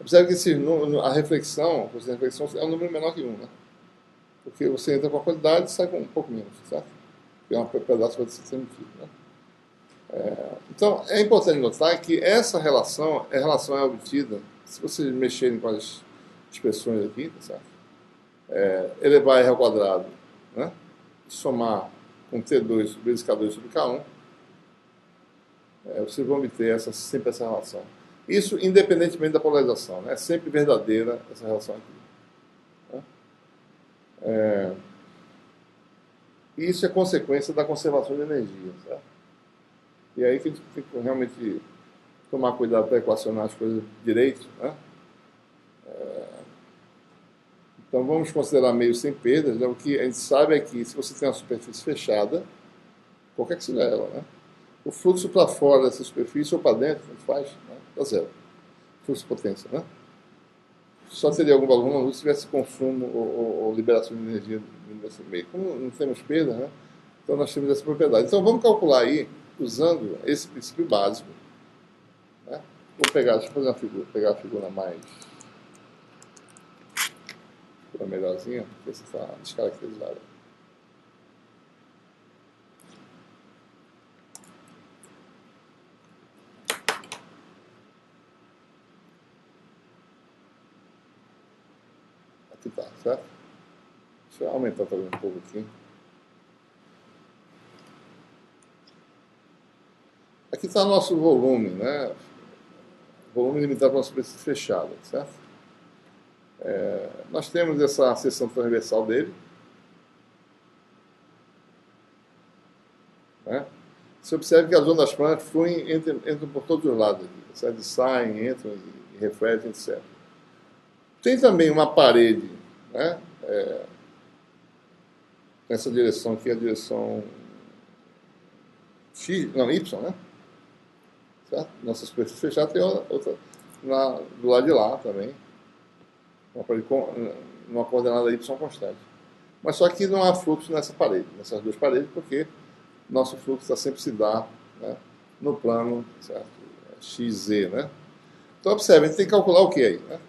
Observe que a reflexão, é um número menor que 1, né? Porque você entra com a quantidade e sai com um pouco menos, certo? Porque um pedaço vai ser emitido, né? Então, é importante notar que essa relação é obtida, se vocês mexerem com as expressões aqui, tá certo? Elevar r ao quadrado, né? Somar com T2 vezes K2 sobre K1, vocês vão obter sempre essa relação. Isso independentemente da polarização, né? É sempre verdadeira essa relação aqui. Né? E isso é consequência da conservação de energia, certo? E aí que a gente tem que realmente tomar cuidado para equacionar as coisas direito, né? Então vamos considerar meio sem perdas, né? O que a gente sabe é que se você tem uma superfície fechada, qualquer que seja ela, né? O fluxo para fora dessa superfície ou para dentro, tanto faz, né? Dá zero. Fluxo de potência, né? Só teria algum valor na luz se tivesse consumo ou liberação de energia nesse meio. Como não temos perda, né? Então nós temos essa propriedade. Então vamos calcular aí, usando esse princípio básico. Né? Vou pegar, deixa eu fazer uma figura, pegar a figura mais melhorzinha, porque essa está descaracterizada. Aqui está, certo? Deixa eu aumentar também um pouco aqui. Aqui está nosso volume, né? Volume limitado para uma superfície fechada, certo? Nós temos essa seção transversal dele. Né? Você observa que as ondas planas fluem, entram por todos os lados aqui, certo? Saem, entram e refletem, etc. Tem também uma parede, né? Nessa direção aqui, a direção X, não, Y, né? Certo? Nossa superfície fechada tem outra do lado de lá também, uma coordenada Y constante. Mas só que não há fluxo nessa parede, nessas duas paredes, porque nosso fluxo está sempre se dá, né, no plano, certo? XZ, né? Então observe, a gente tem que calcular o que aí, né?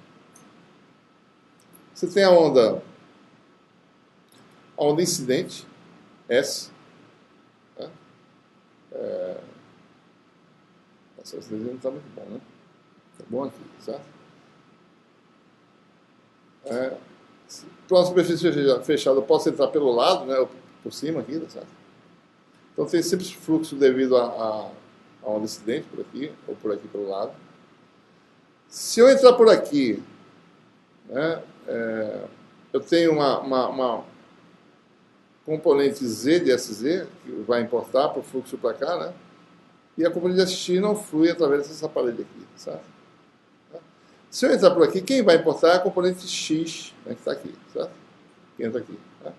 Você tem a onda incidente, S, né? Essa desenho não está muito bom, né? Está bom aqui, certo? Para uma superfície fechada, eu posso entrar pelo lado, né? Ou por cima aqui, tá certo? Então tem sempre fluxo devido a onda incidente por aqui, ou por aqui pelo lado. Se eu entrar por aqui, né, eu tenho uma componente Z de SZ, que vai importar para o fluxo para cá, né? E a componente SX não flui através dessa parede aqui, certo? Se eu entrar por aqui, quem vai importar é a componente X, né, que está aqui, certo? Que entra aqui. Né?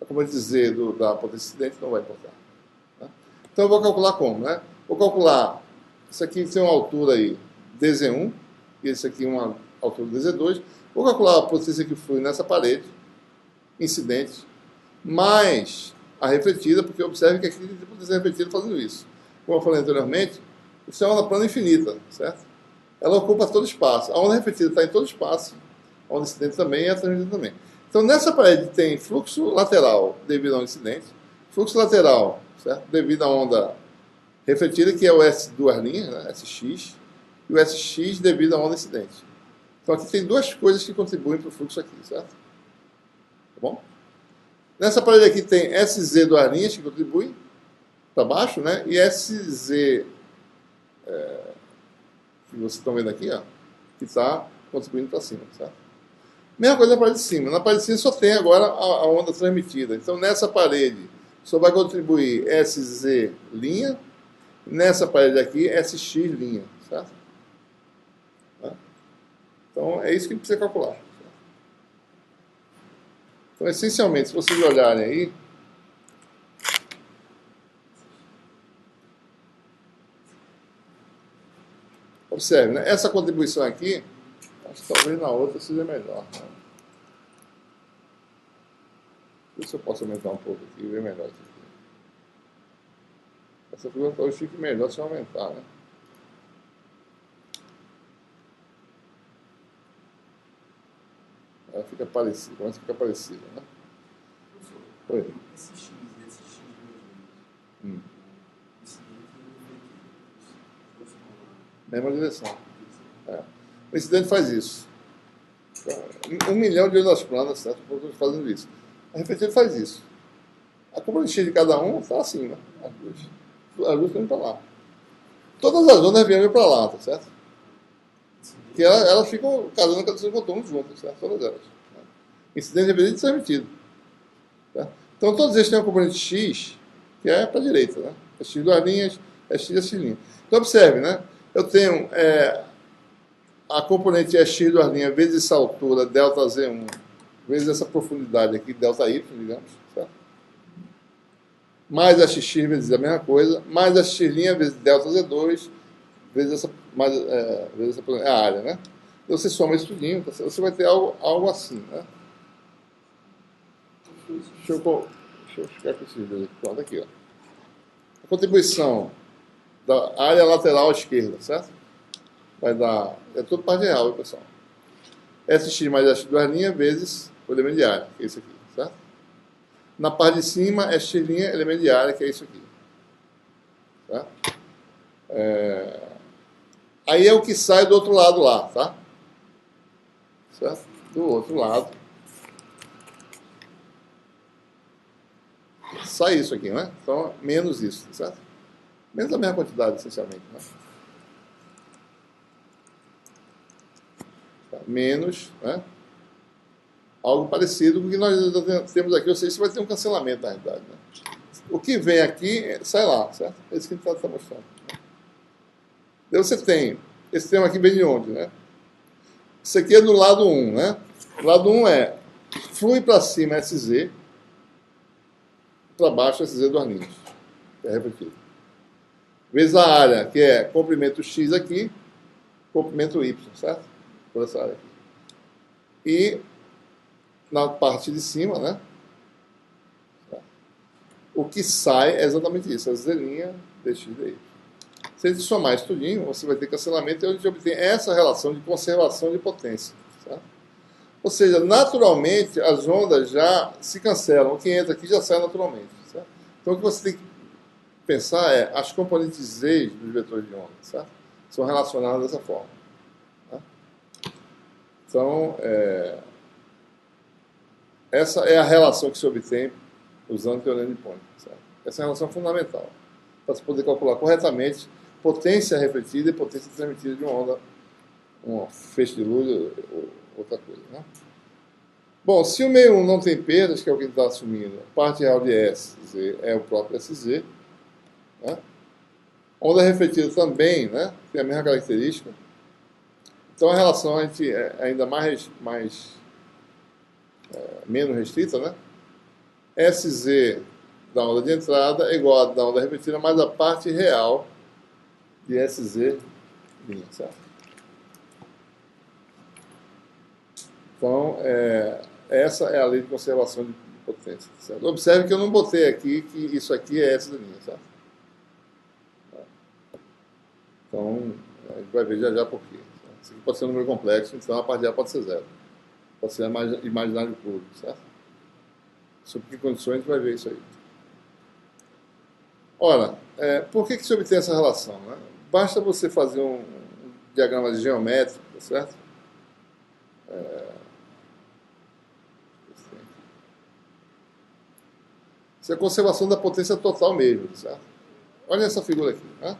A componente Z da potência incidente não vai importar. Né? Então eu vou calcular como, né? Vou calcular, isso aqui tem uma altura aí, dz1, e esse aqui uma altura dz2. Vou calcular a potência que flui nessa parede, incidente, mais a refletida, porque observe que aqui tem potência refletida fazendo isso. Como eu falei anteriormente, isso é uma onda plana infinita, certo? Ela ocupa todo espaço. A onda refletida está em todo espaço, a onda incidente também e a transmitida também. Então, nessa parede tem fluxo lateral devido ao incidente, fluxo lateral, certo? Devido à onda refletida, que é o S duas linhas, né? SX, e o SX devido à onda incidente. Então, aqui tem duas coisas que contribuem para o fluxo aqui, certo? Tá bom? Nessa parede aqui tem SZ duas linhas que contribuem para baixo, né? E SZ, que vocês estão vendo aqui, ó, que está contribuindo para cima, certo? Mesma coisa na parede de cima. Na parede de cima só tem agora a onda transmitida. Então, nessa parede, só vai contribuir SZ linha. Nessa parede aqui, SX linha, certo? Então, é isso que a gente precisa calcular. Então, essencialmente, se vocês olharem aí, observe, né? Essa contribuição aqui, acho que talvez na outra seja melhor. Né? Deixa eu ver se eu posso aumentar um pouco aqui e ver melhor isso aqui. Essa figura talvez fique melhor se eu aumentar, né? Ela fica parecida, começa a ficar parecida, né? Professor, Oi. esse X, esse X de Hum. incidente foi feito. Mesma direção. É. O incidente faz isso. Então, 1 milhão de ondas planas, certo? Fazendo isso. A refletir faz isso. A componente X de cada um está assim, né? As duas. As duas estão indo para lá. Todas as ondas viajam para lá, tá certo? Que elas ficam casando com os seus contornos juntas, certo? Todas elas. Né? Incidente repetido e transmitido. Certo? Então todos eles têm uma componente X, que é para a direita, né? É X duas linhas, é X e X linhas. Então observe, né? Eu tenho a componente é X duas linhas vezes essa altura, delta Z1, vezes essa profundidade aqui, delta Y, digamos, certo? Mais a XX vezes a mesma coisa, mais a X' vezes delta Z2, vezes essa, vezes essa a área, né? Então você soma isso tudinho, você vai ter algo assim, né? Deixa eu ficar com esses dois aqui. Pronto, aqui, ó. A contribuição da área lateral esquerda, certo? Vai dar, é tudo parte real, viu, pessoal? SX mais as duas linhas vezes o elemento de área, que é isso aqui, certo? Na parte de cima, SX elemento de área, que é isso aqui. Tá? Aí é o que sai do outro lado lá, tá? Certo? Do outro lado. Sai isso aqui, né? Então, menos isso, certo? Menos a mesma quantidade, essencialmente, né? Menos, né? Algo parecido com o que nós temos aqui, ou seja, isso vai ter um cancelamento na realidade, né? O que vem aqui, sai lá, certo? É isso que a gente está mostrando. Daí você tem, esse termo aqui vem de onde, né? Isso aqui é do lado 1, né? O lado 1 é flui para cima SZ, para baixo SZ duas linhas. É repetido. Vezes a área, que é comprimento X aqui, comprimento Y, certo? Por essa área aqui. E na parte de cima, né? O que sai é exatamente isso, a Z' dx dy. Se a gente somar isso tudinho, você vai ter cancelamento e a gente obtém essa relação de conservação de potência. Certo? Ou seja, naturalmente as ondas já se cancelam, o que entra aqui já sai naturalmente. Certo? Então o que você tem que pensar é as componentes Z dos vetores de onda, certo? São relacionadas dessa forma. Tá? Então, essa é a relação que se obtém usando o teorema de Point. Certo? Essa é a relação fundamental para se poder calcular corretamente potência refletida e potência transmitida de uma onda, um feixe de luz ou outra coisa. Né? Bom, se o meio 1 não tem perdas, que é o que a gente está assumindo, a parte real de SZ é o próprio SZ, né? Onda refletida também, né? Tem a mesma característica. Então a relação a gente é ainda menos restrita, né? SZ da onda de entrada é igual a da onda refletida mais a parte real de SZ, certo? Então, essa é a lei de conservação de potência. Certo? Observe que eu não botei aqui que isso aqui é S', certo? Então, a gente vai ver já por quê. Certo? Isso aqui pode ser um número complexo, então a parte de A pode ser zero. Pode ser imaginário puro, certo? Sob que condições a gente vai ver isso aí. Ora, por que se obtém essa relação? Né? Basta você fazer um diagrama geométrico, certo? Isso é a conservação da potência total mesmo, certo? Olha essa figura aqui, né?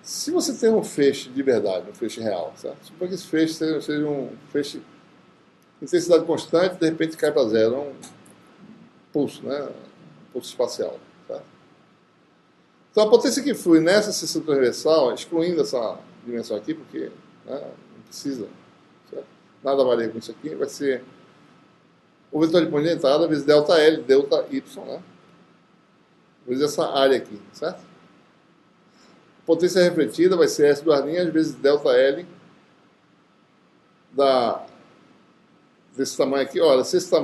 Se você tem um feixe de verdade, um feixe real, certo? Suponha que esse feixe seja um feixe de intensidade constante, de repente cai para zero, é um pulso, né? Um pulso espacial, certo? Então a potência que flui nessa seção transversal, excluindo essa dimensão aqui, porque não precisa, certo? Nada varia com isso aqui, vai ser o vetor de ponto de entrada vezes delta L, delta Y, né? Vezes essa área aqui, certo? Potência refletida vai ser S duas linhas vezes delta L desse tamanho aqui. Olha, se esse tamanho